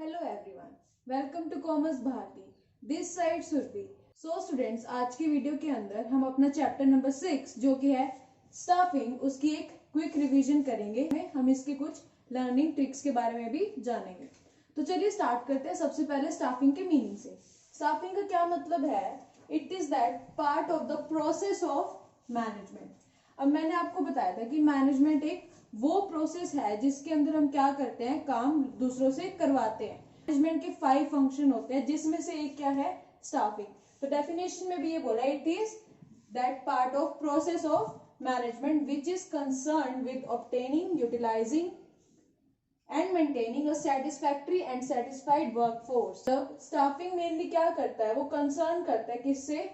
Hello everyone, welcome to commerce Bharti. This side Surabhi. So students, आज की video के अंदर हम अपना चैप्टर नंबर 6 जो कि है स्टाफिंग, उसकी एक क्विक रिवीजन करेंगे। हम इसके कुछ लर्निंग ट्रिक्स के बारे में भी जानेंगे। तो चलिए स्टार्ट करते हैं। सबसे पहले स्टाफिंग के मीनिंग से। स्टाफिंग का क्या मतलब है? It is that part of the process of management. अब मैंने आपको बताया था कि मैनेजमेंट एक वो प्रोसेस है जिसके अंदर हम क्या करते हैं, काम दूसरों से करवाते हैं। मैनेजमेंट के 5 फंक्शन होते हैं, जिसमें से एक क्या है, स्टाफिंग। तो डेफिनेशन में भी ये बोला, it is that part of process of management which is concern with obtaining, utilizing and maintaining a satisfactory and satisfied workforce. Staffing mainly क्या करता है, वो कंसर्न करता है किससे,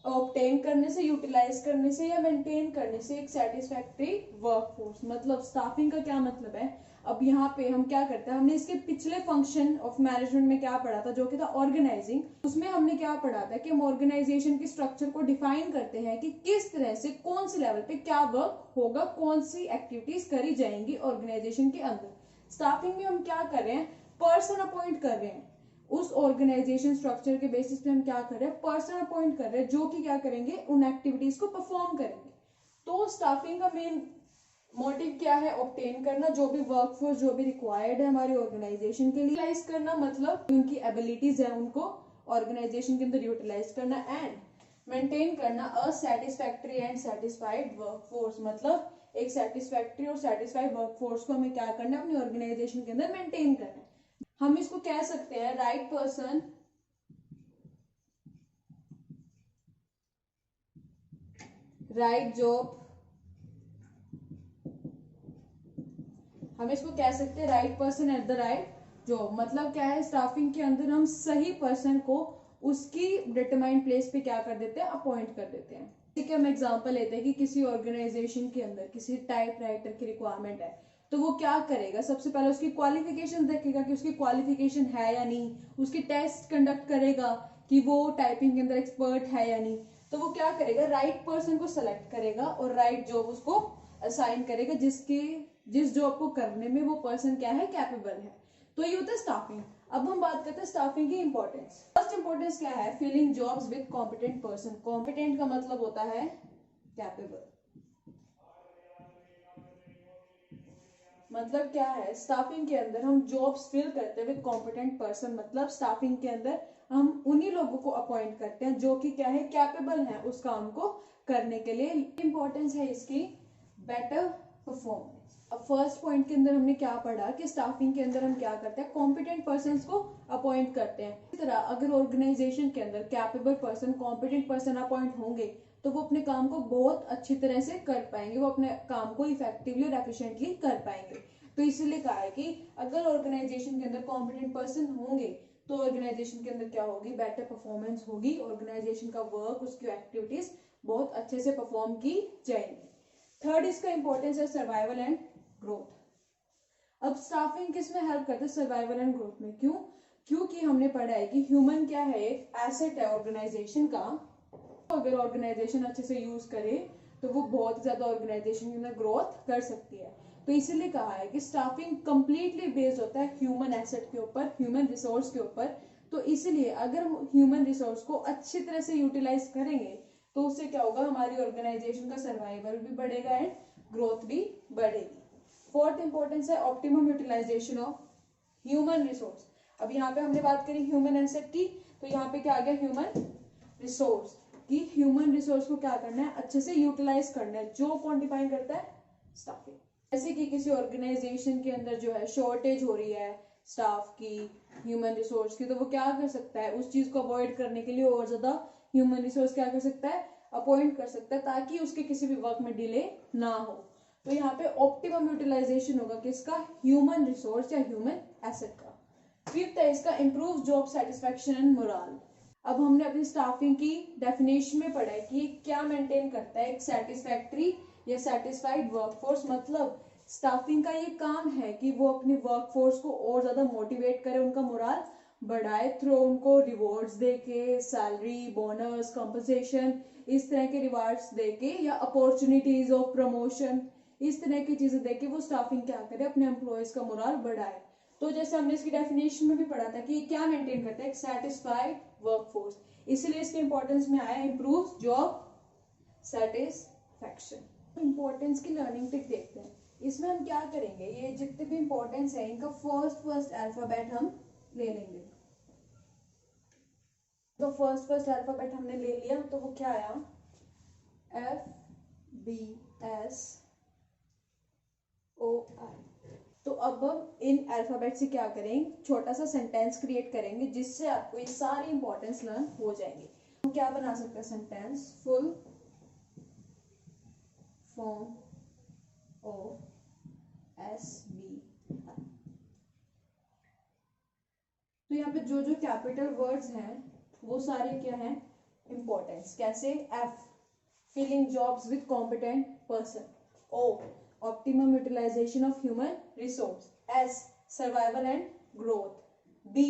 ऑब्टेन करने से, यूटिलाइज करने से या मेंटेन करने से एक सेटिस्फैक्ट्री वर्कफोर्स। मतलब स्टाफिंग का क्या मतलब है, अब यहाँ पे हम क्या करते हैं, हमने इसके पिछले फंक्शन ऑफ मैनेजमेंट में क्या पढ़ा था, जो कि था ऑर्गेनाइजिंग। उसमें हमने क्या पढ़ा था कि हम ऑर्गेनाइजेशन की स्ट्रक्चर को डिफाइन करते हैं कि किस तरह से, कौन से लेवल पे क्या वर्क होगा, कौन सी एक्टिविटीज करी जाएंगी ऑर्गेनाइजेशन के अंदर। स्टाफिंग में हम क्या कर रहे हैं, पर्सन अपॉइंट कर रहे हैं। उस ऑर्गेनाइजेशन स्ट्रक्चर के बेसिस पे हम क्या कर रहे हैं, पर्सन अपॉइंट कर रहे हैं जो कि क्या करेंगे, उन एक्टिविटीज को परफॉर्म करेंगे। तो स्टाफिंग का मेन मोटिव क्या है, ऑब्टेन करना, जो भी वर्कफोर्स जो भी रिक्वायर्ड है हमारी ऑर्गेनाइजेशन के लिए, यूटिलाइज करना, मतलब उनकी एबिलिटीज है उनको ऑर्गेनाइजेशन के अंदर यूटिलाइज करना, एंड मेंटेन करना अ सेटिस्फैक्ट्री एंड सेटिस्फाइड वर्कफोर्स। मतलब एक सेटिस्फैक्ट्री और सेटिस्फाइड वर्कफोर्स को हमें क्या करना है, अपनी ऑर्गेनाइजेशन के अंदर मेंटेन करना है। हम इसको कह सकते हैं राइट पर्सन राइट जॉब। हम इसको कह सकते हैं right person at the right job. मतलब क्या है, स्टाफिंग के अंदर हम सही पर्सन को उसकी डिटरमाइंड प्लेस पे क्या कर देते हैं, अपॉइंट कर देते हैं। ठीक है, हम एग्जांपल लेते हैं कि किसी ऑर्गेनाइजेशन के अंदर किसी टाइप राइटर की रिक्वायरमेंट है, तो वो क्या करेगा, सबसे पहले उसकी क्वालिफिकेशन देखेगा कि उसकी क्वालिफिकेशन है या नहीं, उसकी टेस्ट कंडक्ट करेगा कि वो टाइपिंग के अंदर एक्सपर्ट है या नहीं। तो वो क्या करेगा, राइट पर्सन को सेलेक्ट करेगा और राइट जॉब उसको असाइन करेगा जिस जॉब को करने में वो पर्सन क्या है, कैपेबल है। तो ये होता है स्टाफिंग। अब हम बात करते हैं स्टाफिंग की इंपॉर्टेंस। फर्स्ट इंपॉर्टेंस क्या है, filling jobs with competent person. Competent का मतलब होता है कैपेबल। मतलब क्या है, स्टाफिंग के अंदर हम जॉब्स फिल करते हैं विद कॉम्पिटेंट पर्सन। मतलब स्टाफिंग के अंदर हम उन्हीं लोगों को अपॉइंट करते हैं जो कि क्या है, कैपेबल है उस काम को करने के लिए। इंपॉर्टेंस है इसकी बेटर परफॉर्मेंस। अब फर्स्ट पॉइंट के अंदर हमने क्या पढ़ा कि स्टाफिंग के अंदर हम क्या करते हैं, कॉम्पिटेंट पर्सन को अपॉइंट करते हैं। इस तरह अगर ऑर्गेनाइजेशन के अंदर capable person, competent person appoint होंगे तो वो अपने काम को बहुत अच्छी तरह से कर पाएंगे, वो अपने काम को इफेक्टिवली और एफिशिएंटली कर पाएंगे। तो इसीलिए कहा है कि अगर ऑर्गेनाइजेशन के अंदर कॉम्पिटेंट पर्सन होंगे तो ऑर्गेनाइजेशन के अंदर क्या होगी, बेटर परफॉर्मेंस होगी, ऑर्गेनाइजेशन का वर्क, उसकी एक्टिविटीज बहुत अच्छे से परफॉर्म की जाएंगी। थर्ड इसका इंपॉर्टेंस है सर्वाइवल एंड ग्रोथ। अब स्टाफिंग किस में हेल्प करते हैं, सर्वाइवल एंड ग्रोथ में। क्यों? क्योंकि हमने पढ़ा है कि ह्यूमन क्या है, एक एसेट है ऑर्गेनाइजेशन का। अगर ऑर्गेनाइजेशन अच्छे से यूज करे तो वो बहुत ज्यादा ऑर्गेनाइजेशन के अंदर ग्रोथ कर सकती है। तो इसीलिए कहा है कि स्टाफिंग कंप्लीटली बेस्ड होता है ह्यूमन एसेट के ऊपर, ह्यूमन रिसोर्स के ऊपर। तो इसीलिए अगर ह्यूमन रिसोर्स को अच्छी तरह से यूटिलाइज करेंगे तो उससे क्या होगा, हमारी ऑर्गेनाइजेशन का सर्वाइवल भी बढ़ेगा एंड ग्रोथ भी बढ़ेगी। फोर्थ इंपॉर्टेंस है optimum utilization of human resource. अब यहाँ पे हमने बात करी ह्यूमन एसेट की, तो यहाँ पे क्या आ गया, ह्यूमन रिसोर्स। कि ह्यूमन रिसोर्स को क्या करना है, अच्छे से यूटिलाइज करना है, जो क्वांटिफाई करता है स्टाफिंग। जैसे कि किसी ऑर्गेनाइजेशन के अंदर जो है शॉर्टेज हो रही है स्टाफ की, ह्यूमन रिसोर्स की, तो वो क्या कर सकता है, उस चीज को अवॉइड करने के लिए और ज्यादा ह्यूमन रिसोर्स क्या कर सकता है, अपॉइंट कर सकता है, ताकि उसके किसी भी वर्क में डिले ना हो। तो यहाँ पे ऑप्टिमम यूटिलाइजेशन होगा किसका, ह्यूमन रिसोर्स या ह्यूमन एसेट का। फिफ्थ है इसका improve job satisfaction and moral. अब हमने अपनी स्टाफिंग की डेफिनेशन में पढ़ा है कि क्या मेंटेन करता है, एक सेटिस्फैक्ट्री या सेटिस्फाइड वर्कफोर्स। मतलब स्टाफिंग का ये काम है कि वो अपनी वर्कफोर्स को और ज्यादा मोटिवेट करे, उनका मोरल बढ़ाए थ्रू उनको रिवॉर्ड्स देके, सैलरी, बोनस, कंपनसेशन, इस तरह के रिवार्ड्स देके, या अपॉर्चुनिटीज ऑफ प्रमोशन, इस तरह की चीजें देके वो स्टाफिंग क्या करे, अपने एम्प्लॉयज का मोरल बढ़ाए। तो जैसे हमने इसकी डेफिनेशन में भी पढ़ा था कि क्या मेंटेन करता है, एक सेटिस्फाइड वर्कफोर्स, इसलिए इसके इंपॉर्टेंस में आया इंप्रूव जॉब सेटिस्फैक्शन। इंपॉर्टेंस की लर्निंग टिक देखते हैं। इसमें हम क्या करेंगे, ये जितने भी इंपॉर्टेंस है इनका फर्स्ट अल्फाबेट हम ले लेंगे। तो फर्स्ट अल्फाबेट हमने ले लिया, तो वो क्या आया, FBSOI। तो अब हम इन अल्फाबेट से क्या करेंगे, छोटा सा सेंटेंस क्रिएट करेंगे जिससे आपको ये सारी इंपॉर्टेंस लर्न हो जाएंगे। हम क्या बना सकते हैं sentence, full form of SBI। तो यहाँ पे जो जो कैपिटल वर्ड्स हैं वो सारे क्या हैं, इंपॉर्टेंस। कैसे, F filling jobs with competent person, O optimum utilization of human resource, S survival and growth, B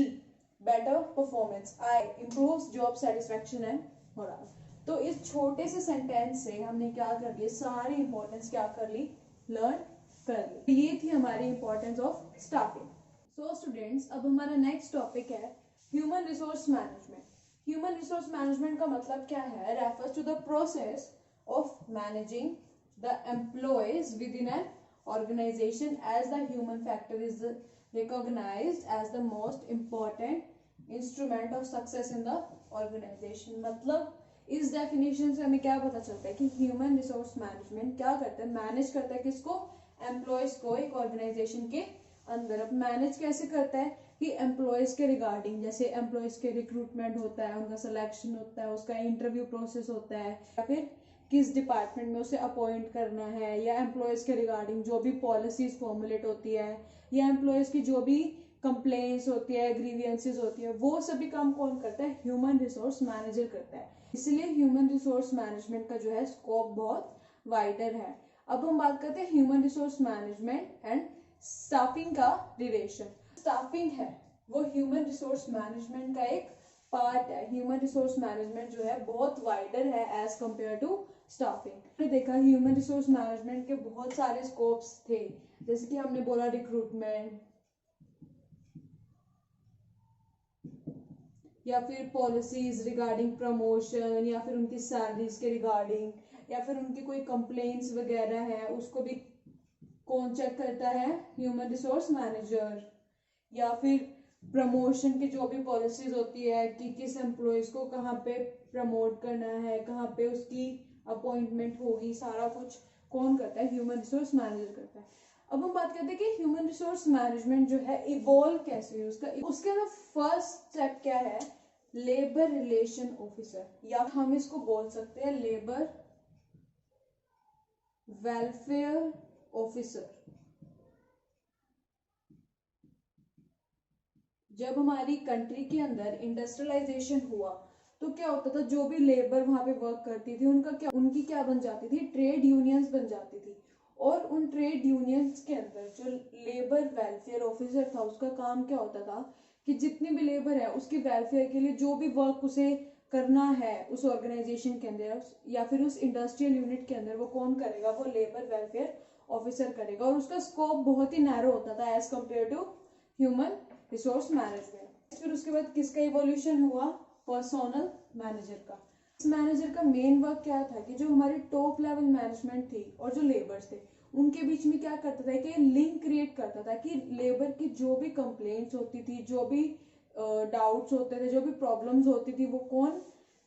better performance, I improves job satisfaction and morale. तो इस छोटे से सेंटेंस से हमने क्या कर लिया, सारी इंपॉर्टेंस क्या कर ली, लर्न कर ली। ये थी हमारी importance of staffing. So students, अब हमारा नेक्स्ट टॉपिक है human resource management. Human resource management का मतलब क्या है, refers to the process of managing the employees within an organization as the human factor is recognized as the most important instrument of success in the organization। मतलब इस definition से हमें क्या पता चलता है कि ह्यूमन रिसोर्स मैनेजमेंट क्या करता है, मैनेज करता है किसको, एम्प्लॉयज को एक ऑर्गेनाइजेशन के अंदर। अब मैनेज कैसे करता है कि एम्प्लॉयज के रिगार्डिंग, जैसे एम्प्लॉयज के रिक्रूटमेंट होता है, उनका सिलेक्शन होता है, उसका इंटरव्यू प्रोसेस होता है, या फिर किस डिपार्टमेंट में उसे अपॉइंट करना है, या एम्प्लॉयज के रिगार्डिंग जो भी पॉलिसीज फॉर्मुलेट होती है, या एम्प्लॉयज की जो भी कंप्लेंट्स होती है, ग्रीवियंसेस होती है, वो सभी काम कौन करता है, ह्यूमन रिसोर्स मैनेजर करता है। इसलिए ह्यूमन रिसोर्स मैनेजमेंट का जो है स्कोप बहुत वाइडर है। अब हम बात करते हैं human resource management and staffing का रिलेशन। स्टाफिंग है वो ह्यूमन रिसोर्स मैनेजमेंट का एक पार्ट है। ह्यूमन रिसोर्स मैनेजमेंट जो है बहुत वाइडर है एज कंपेयर टू स्टाफिंग। हमने देखा ह्यूमन रिसोर्स मैनेजमेंट के बहुत सारे स्कोप्स थे, जैसे कि हमने बोला रिक्रूटमेंट, या फिर पॉलिसीज रिगार्डिंग प्रमोशन, या फिर उनकी सैलरीज के रिगार्डिंग, या फिर उनकी कोई कंप्लेंट्स वगैरह है उसको भी कौन चेक करता है, ह्यूमन रिसोर्स मैनेजर। या फिर प्रमोशन की जो भी पॉलिसीज होती है कि किस एम्प्लॉयज को कहाँ पे प्रमोट करना है, कहाँ पे उसकी अपॉइंटमेंट होगी, सारा कुछ कौन करता है, ह्यूमन रिसोर्स मैनेजर करता है। अब हम बात करते हैं कि ह्यूमन रिसोर्स मैनेजमेंट जो है इवॉल्व कैसे हुई, उसके अंदर फर्स्ट स्टेप क्या है, लेबर रिलेशन ऑफिसर, या हम इसको बोल सकते हैं लेबर वेलफेयर ऑफिसर। जब हमारी कंट्री के अंदर इंडस्ट्रियलाइजेशन हुआ तो क्या होता था, जो भी लेबर वहां पे वर्क करती थी उनकी क्या बन जाती थी, ट्रेड यूनियंस बन जाती थी। और उन ट्रेड यूनियंस के अंदर जो लेबर वेलफेयर ऑफिसर था उसका काम क्या होता था कि जितनी भी लेबर है उसकी वेलफेयर के लिए जो भी वर्क उसे करना है उस ऑर्गेनाइजेशन के अंदर या फिर उस इंडस्ट्रियल यूनिट के अंदर, वो कौन करेगा, वो लेबर वेलफेयर ऑफिसर करेगा। और उसका स्कोप बहुत ही नैरो होता था as compare to human resource management. फिर उसके बाद किसका इवोल्यूशन हुआ, पर्सोनल मैनेजर का। इस मैनेजर का मेन वर्क क्या था कि जो हमारी टॉप लेवल मैनेजमेंट थी और जो लेबर्स थे उनके बीच में क्या करता था कि लिंक क्रिएट करता था कि लेबर की जो भी कंप्लेंट्स होती थी, जो भी डाउट्स होते थे, जो भी प्रॉब्लम्स होती थी, वो कौन,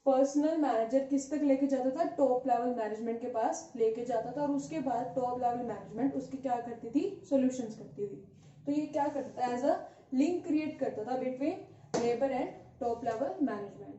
पर्सनल मैनेजर किस तक लेके जाता था, टॉप लेवल मैनेजमेंट के पास लेके जाता था। और उसके बाद टॉप लेवल मैनेजमेंट उसकी क्या करती थी, सॉल्यूशंस करती थी। तो ये क्या करता था, एज अ लिंक क्रिएट करता था between labour and top level management.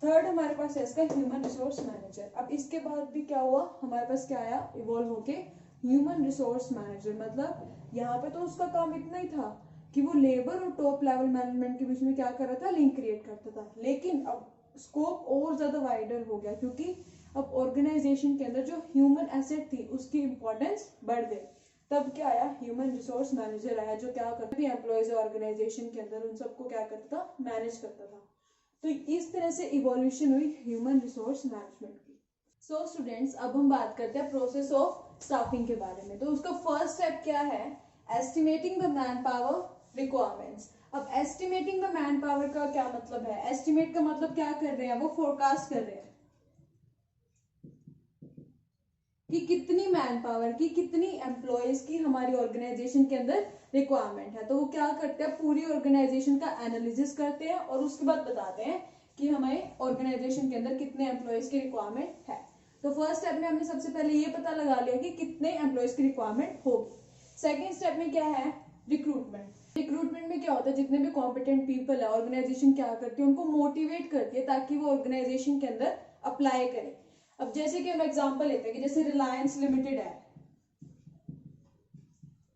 Third हमारे पास है इसका ह्यूमन रिसोर्स मैनेजर। अब इसके बाद भी क्या हुआ, हमारे पास क्या आया, इवॉल्व होके ह्यूमन रिसोर्स मैनेजर। मतलब यहाँ पे तो उसका काम इतना ही था कि वो लेबर और टॉप लेवल मैनेजमेंट के बीच में क्या कर रहा था, लिंक क्रिएट करता था। लेकिन अब स्कोप और ज्यादा वाइडर हो गया क्योंकि अब ऑर्गेनाइजेशन के अंदर जो ह्यूमन एसेट थी उसकी इंपॉर्टेंस बढ़ गई। तब क्या आया, ह्यूमन रिसोर्स मैनेजर आया जो क्या करता था, एम्प्लॉयज ऑर्गेनाइजेशन के अंदर उन सबको क्या करता था, मैनेज करता था। तो इस तरह से इवोल्यूशन हुई ह्यूमन रिसोर्स मैनेजमेंट की। सो स्टूडेंट्स, अब हम बात करते हैं प्रोसेस ऑफ स्टाफिंग के बारे में। तो उसका फर्स्ट स्टेप क्या है, estimating the man power requirements. अब एस्टिमेटिंग द मैन पावर का क्या मतलब है? एस्टिमेट का मतलब क्या कर रहे हैं, वो फोरकास्ट कर रहे हैं कि कितनी मैन पावर की, कितनी एम्प्लॉयज की हमारी ऑर्गेनाइजेशन के अंदर रिक्वायरमेंट है। तो वो क्या करते हैं, पूरी ऑर्गेनाइजेशन का एनालिसिस करते हैं और उसके बाद बताते हैं कि हमें ऑर्गेनाइजेशन के अंदर कितने एम्प्लॉयज की रिक्वायरमेंट है। तो फर्स्ट स्टेप में हमने सबसे पहले ये पता लगा लिया कि कितने एम्प्लॉयज की रिक्वायरमेंट होगी। सेकेंड स्टेप में क्या है, रिक्रूटमेंट। रिक्रूटमेंट में क्या होता है, जितने भी कॉम्पिटेंट पीपल है ऑर्गेनाइजेशन क्या करती है, उनको मोटिवेट करती है ताकि वो ऑर्गेनाइजेशन के अंदर अप्लाई करें। अब जैसे कि हम एग्जांपल लेते हैं कि जैसे रिलायंस लिमिटेड है,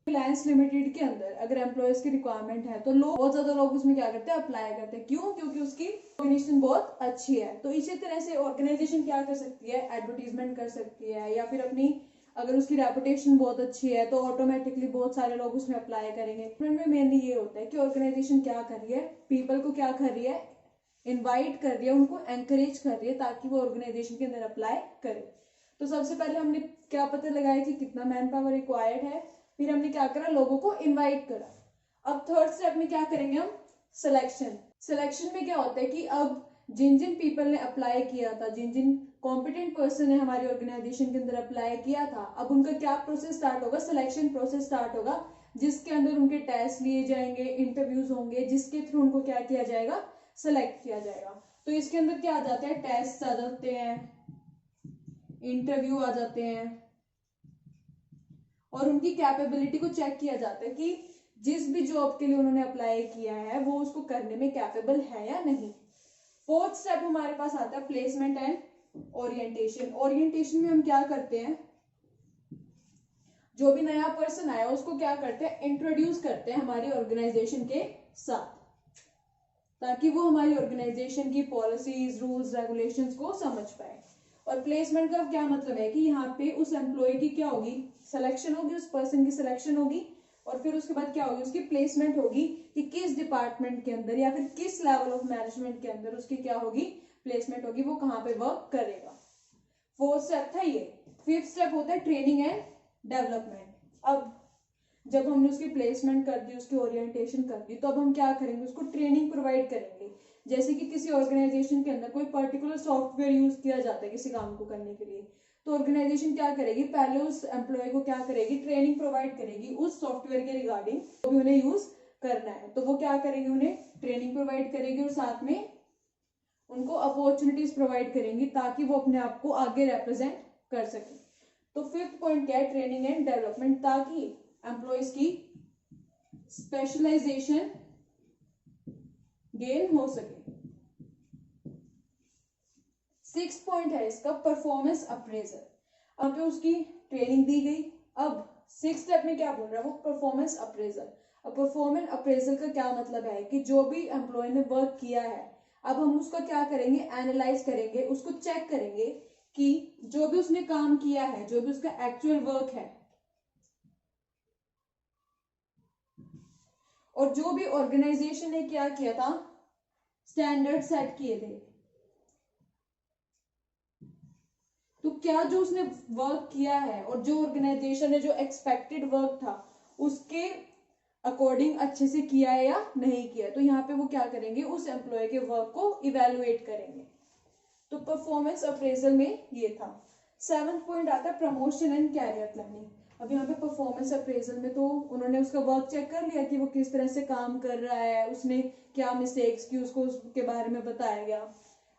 रिलायंस लिमिटेड के अंदर अगर एम्प्लॉयज की रिक्वायरमेंट है तो लोग, बहुत ज्यादा लोग उसमें क्या करते हैं, अप्लाई करते हैं। क्यों? क्योंकि उसकी ऑर्गेनाइजेशन बहुत अच्छी है। तो इसी तरह से ऑर्गेनाइजेशन क्या कर सकती है, एडवर्टीजमेंट कर सकती है, या फिर अपनी, अगर उसकी रेपुटेशन बहुत अच्छी है तो ऑटोमेटिकली बहुत सारे लोग उसमें अप्लाई करेंगे। में मेनली ये होता है कि ऑर्गेनाइजेशन क्या कर रही है, पीपल को क्या कर रही है, इनवाइट कर रही है, उनको एंकरेज कर रही है ताकि वो ऑर्गेनाइजेशन के अंदर अप्लाई करे। तो सबसे पहले हमने क्या पता लगाया कि कितना मैन पावर रिक्वायर्ड है, फिर हमने क्या करा, लोगों को इनवाइट करा। अब थर्ड स्टेप में क्या करेंगे हम, सिलेक्शन। सिलेक्शन में क्या होता है कि अब जिन जिन पीपल ने अप्लाई किया था, जिन जिन कॉम्पिटेंट पर्सन ने हमारी ऑर्गेनाइजेशन के अंदर अप्लाई किया था, अब उनका क्या प्रोसेस स्टार्ट होगा, सिलेक्शन प्रोसेस स्टार्ट होगा, जिसके अंदर उनके टेस्ट लिए जाएंगे, इंटरव्यूज होंगे, जिसके थ्रू उनको क्या किया जाएगा, सेलेक्ट किया जाएगा। तो इसके अंदर क्या आ जाते हैं, टेस्ट आ जाते हैं, इंटरव्यू आ जाते हैं, और उनकी कैपेबिलिटी को चेक किया जाता है कि जिस भी जॉब के लिए उन्होंने अप्लाई किया है वो उसको करने में कैपेबल है या नहीं। फोर्थ स्टेप हमारे पास आता है प्लेसमेंट एंड ओरिएंटेशन। ओरिएंटेशन में हम क्या करते हैं, जो भी नया पर्सन आया उसको क्या करते हैं, इंट्रोड्यूस करते हैं हमारी ऑर्गेनाइजेशन के साथ, ताकि वो हमारी ऑर्गेनाइजेशन की पॉलिसीज, रूल्स, रेगुलेशंस को समझ पाए। और प्लेसमेंट का क्या मतलब है कि यहाँ पे उस एम्प्लॉय की क्या होगी, सिलेक्शन होगी, उस पर्सन की सिलेक्शन होगी, और फिर उसके बाद क्या होगी, उसकी प्लेसमेंट होगी कि किस डिपार्टमेंट के अंदर या फिर किस लेवल ऑफ मैनेजमेंट के अंदर उसकी क्या होगी, प्लेसमेंट होगी, वो कहाँ पे वर्क करेगा। फोर्थ स्टेप था ये। फिफ्थ स्टेप होता है ट्रेनिंग एंड डेवलपमेंट। अब जब हमने उसकी प्लेसमेंट कर दी, उसकी ओरिएंटेशन कर दी, तो अब हम क्या करेंगे, उसको ट्रेनिंग प्रोवाइड करेंगे। जैसे कि किसी ऑर्गेनाइजेशन के अंदर कोई पर्टिकुलर सॉफ्टवेयर यूज किया जाता है किसी काम को करने के लिए, तो ऑर्गेनाइजेशन क्या करेगी, पहले उस एम्प्लॉय को क्या करेगी, ट्रेनिंग प्रोवाइड करेगी उस सॉफ्टवेयर के रिगार्डिंग, जो भी उन्हें यूज करना है। तो वो क्या करेगी, उन्हें ट्रेनिंग प्रोवाइड करेगी और साथ में उनको अपॉर्चुनिटीज प्रोवाइड करेंगी ताकि वो अपने आप को आगे रिप्रेजेंट कर सके। तो फिफ्थ पॉइंट क्या है, ट्रेनिंग एंड डेवलपमेंट, ताकि एम्प्लॉयज की स्पेशलाइजेशन गेन हो सके। सिक्स पॉइंट है इसका, परफॉर्मेंस अप्रेजल। अब पे उसकी ट्रेनिंग दी गई, अब सिक्स स्टेप में क्या बोल रहा है वो, परफॉर्मेंस अप्रेजल। अब परफॉर्मेंस अप्रेजल का क्या मतलब है कि जो भी एम्प्लॉय ने वर्क किया है, अब हम उसका क्या करेंगे, एनालाइज करेंगे, उसको चेक करेंगे कि जो भी उसने काम किया है, जो भी उसका एक्चुअल वर्क है, और जो भी ऑर्गेनाइजेशन ने क्या किया था, स्टैंडर्ड सेट किए थे, तो क्या जो उसने वर्क किया है और जो ऑर्गेनाइजेशन ने जो एक्सपेक्टेड वर्क था उसके अकॉर्डिंग अच्छे से किया है या नहीं किया। तो यहाँ पे वो क्या करेंगे, उस एम्प्लॉय के वर्क को इवेलुएट करेंगे। तो परफॉर्मेंस अप्रेजल में ये था। सेवंथ पॉइंट आता है प्रमोशन एंड कैरियर प्लानिंग। अब यहाँ पे परफॉर्मेंस अप्रेजल में तो उन्होंने उसका वर्क चेक कर लिया कि वो किस तरह से काम कर रहा है, उसने क्या मिस्टेक्स की, उसको उसके बारे में बताया गया।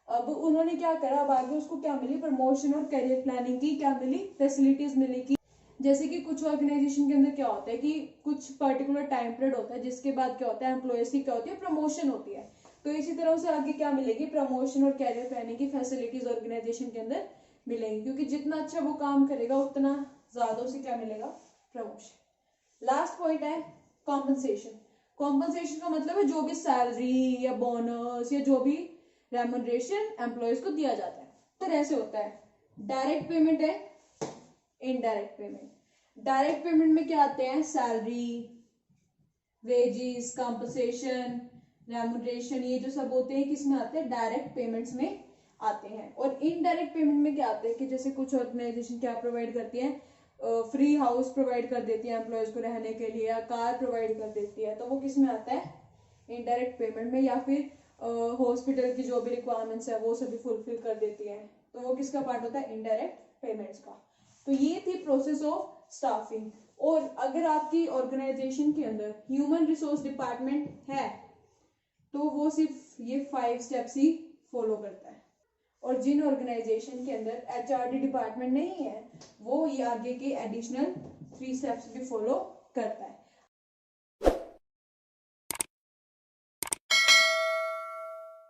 अब उन्होंने क्या करा, अब आगे उसको क्या मिली, प्रमोशन और करियर प्लानिंग की क्या मिली, फैसिलिटीज मिली। कि जैसे कि कुछ ऑर्गेनाइजेशन के अंदर क्या होता है कि कुछ पर्टिकुलर टाइम पीरियड होता है जिसके बाद क्या होता है, एम्प्लॉयज की क्या होती है, प्रमोशन होती है। तो इसी तरह से आगे क्या मिलेगी, प्रमोशन और कैरियर प्लानिंग की फैसिलिटीज ऑर्गेनाइजेशन के अंदर मिलेंगी, क्योंकि जितना अच्छा वो काम करेगा उतना ज्यादा उसे क्या मिलेगा, प्रमोशन। लास्ट पॉइंट है कॉम्पनसेशन। कॉम्पनसेशन का मतलब है जो भी सैलरी या बोनस या जो भी रेम्युनरेशन एम्प्लॉयज को दिया जाता है। तो ऐसे होता है, डायरेक्ट पेमेंट है, इनडायरेक्ट पेमेंट। डायरेक्ट पेमेंट में क्या आते हैं, सैलरी, वेजेस, कॉम्पनसेशन, रेम्युनरेशन, ये जो सब होते हैं किसमें आते हैं, डायरेक्ट पेमेंट्स में आते हैं। और इनडायरेक्ट पेमेंट में क्या आते हैं कि जैसे कुछ ऑर्गेनाइजेशन क्या प्रोवाइड करती है, फ्री हाउस प्रोवाइड कर देती है एम्प्लॉयज को रहने के लिए, या कार प्रोवाइड कर देती है, तो वो किस में आता है, इनडायरेक्ट पेमेंट में। या फिर हॉस्पिटल की जो भी रिक्वायरमेंट्स है वो सभी फुलफिल कर देती है, तो वो किसका पार्ट होता है, इनडायरेक्ट पेमेंट्स का। तो ये थी प्रोसेस ऑफ स्टाफिंग। और अगर आपकी ऑर्गेनाइजेशन के अंदर ह्यूमन रिसोर्स डिपार्टमेंट है तो वो सिर्फ ये 5 स्टेप्स ही फॉलो करता है। और जिन ऑर्गेनाइजेशन के अंदर एचआरडी डिपार्टमेंट नहीं है वो ये आगे के एडिशनल 3 स्टेप्स भी फॉलो करता है।